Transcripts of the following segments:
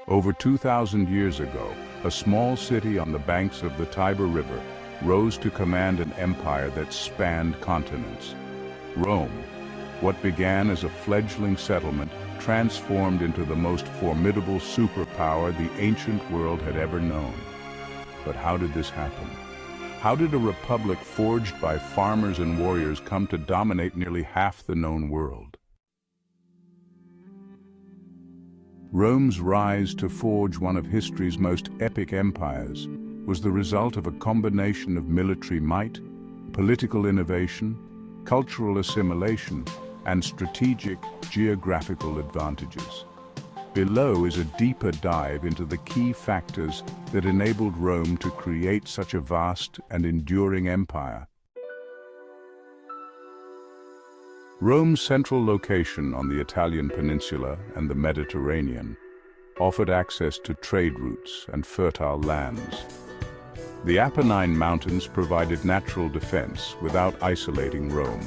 Over 2,000 years ago, a small city on the banks of the Tiber River rose to command an empire that spanned continents. Rome, what began as a fledgling settlement, transformed into the most formidable superpower the ancient world had ever known. But how did this happen? How did a republic forged by farmers and warriors come to dominate nearly half the known world? Rome's rise to forge one of history's most epic empires was the result of a combination of military might, political innovation, cultural assimilation, and strategic geographical advantages. Below is a deeper dive into the key factors that enabled Rome to create such a vast and enduring empire. Rome's central location on the Italian peninsula and the Mediterranean offered access to trade routes and fertile lands. The Apennine Mountains provided natural defense without isolating Rome,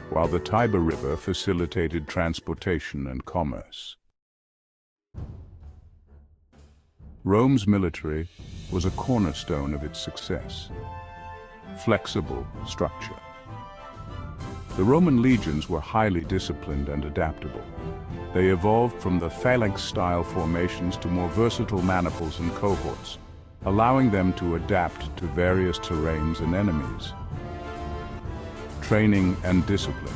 while the Tiber River facilitated transportation and commerce. Rome's military was a cornerstone of its success. Flexible structure. The Roman legions were highly disciplined and adaptable. They evolved from the phalanx-style formations to more versatile maniples and cohorts, allowing them to adapt to various terrains and enemies. Training and discipline.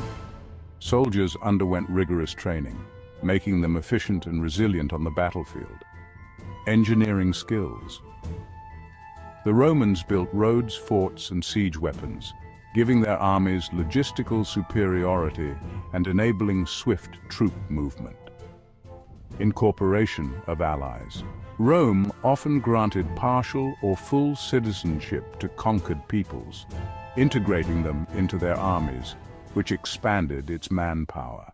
Soldiers underwent rigorous training, making them efficient and resilient on the battlefield. Engineering skills. The Romans built roads, forts, and siege weapons, giving their armies logistical superiority and enabling swift troop movement. Incorporation of allies. Rome often granted partial or full citizenship to conquered peoples, integrating them into their armies, which expanded its manpower.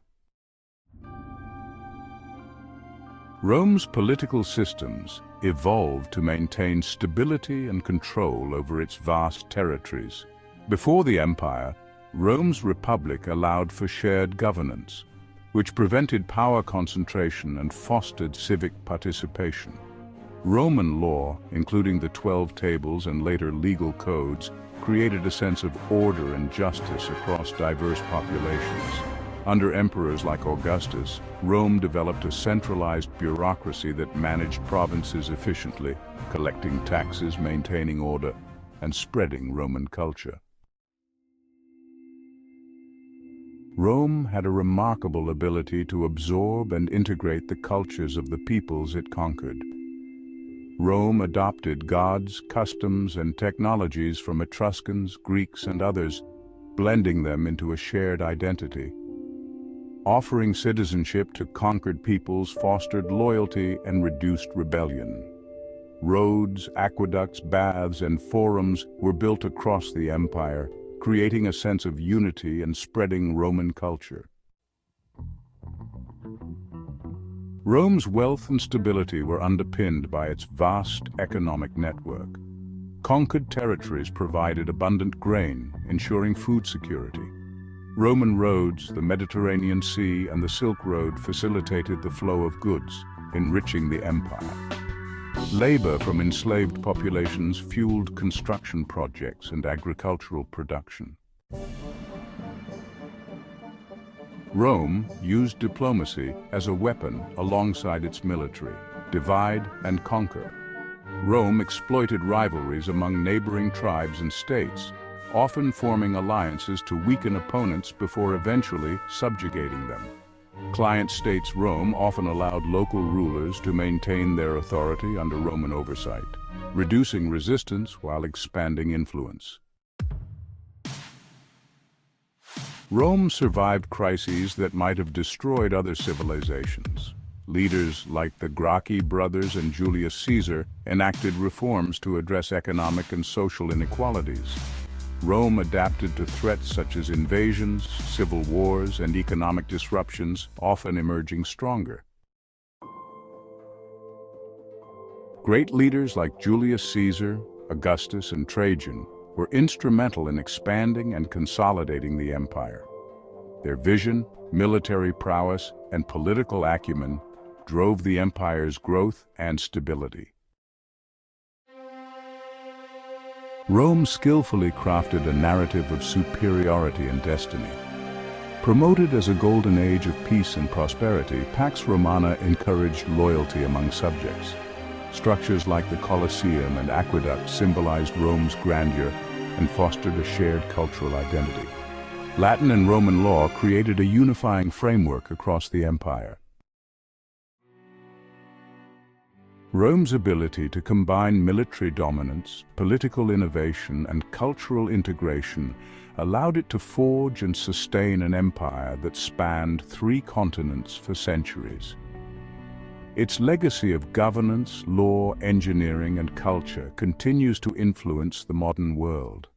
Rome's political systems evolved to maintain stability and control over its vast territories. Before the empire, Rome's republic allowed for shared governance, which prevented power concentration and fostered civic participation. Roman law, including the 12 tables and later legal codes, created a sense of order and justice across diverse populations. Under emperors like Augustus, Rome developed a centralized bureaucracy that managed provinces efficiently, collecting taxes, maintaining order, and spreading Roman culture. Rome had a remarkable ability to absorb and integrate the cultures of the peoples it conquered. Rome adopted gods, customs, and technologies from Etruscans, Greeks, and others, blending them into a shared identity. Offering citizenship to conquered peoples fostered loyalty and reduced rebellion. Roads, aqueducts, baths, and forums were built across the empire, creating a sense of unity and spreading Roman culture. Rome's wealth and stability were underpinned by its vast economic network. Conquered territories provided abundant grain, ensuring food security. Roman roads, the Mediterranean Sea, and the Silk Road facilitated the flow of goods, enriching the empire. Labor from enslaved populations fueled construction projects and agricultural production. Rome used diplomacy as a weapon alongside its military. Divide and conquer. Rome exploited rivalries among neighboring tribes and states, often forming alliances to weaken opponents before eventually subjugating them. Client states Rome often allowed local rulers to maintain their authority under Roman oversight, reducing resistance while expanding influence. Rome survived crises that might have destroyed other civilizations. Leaders like the Gracchi brothers and Julius Caesar enacted reforms to address economic and social inequalities. Rome adapted to threats such as invasions, civil wars, and economic disruptions, often emerging stronger. Great leaders like Julius Caesar, Augustus, and Trajan were instrumental in expanding and consolidating the empire. Their vision, military prowess, and political acumen drove the empire's growth and stability. Rome skillfully crafted a narrative of superiority and destiny. Promoted as a golden age of peace and prosperity, Pax Romana encouraged loyalty among subjects. Structures like the Colosseum and aqueduct symbolized Rome's grandeur and fostered a shared cultural identity. Latin and Roman law created a unifying framework across the empire. Rome's ability to combine military dominance, political innovation, and cultural integration allowed it to forge and sustain an empire that spanned 3 continents for centuries. Its legacy of governance, law, engineering, and culture continues to influence the modern world.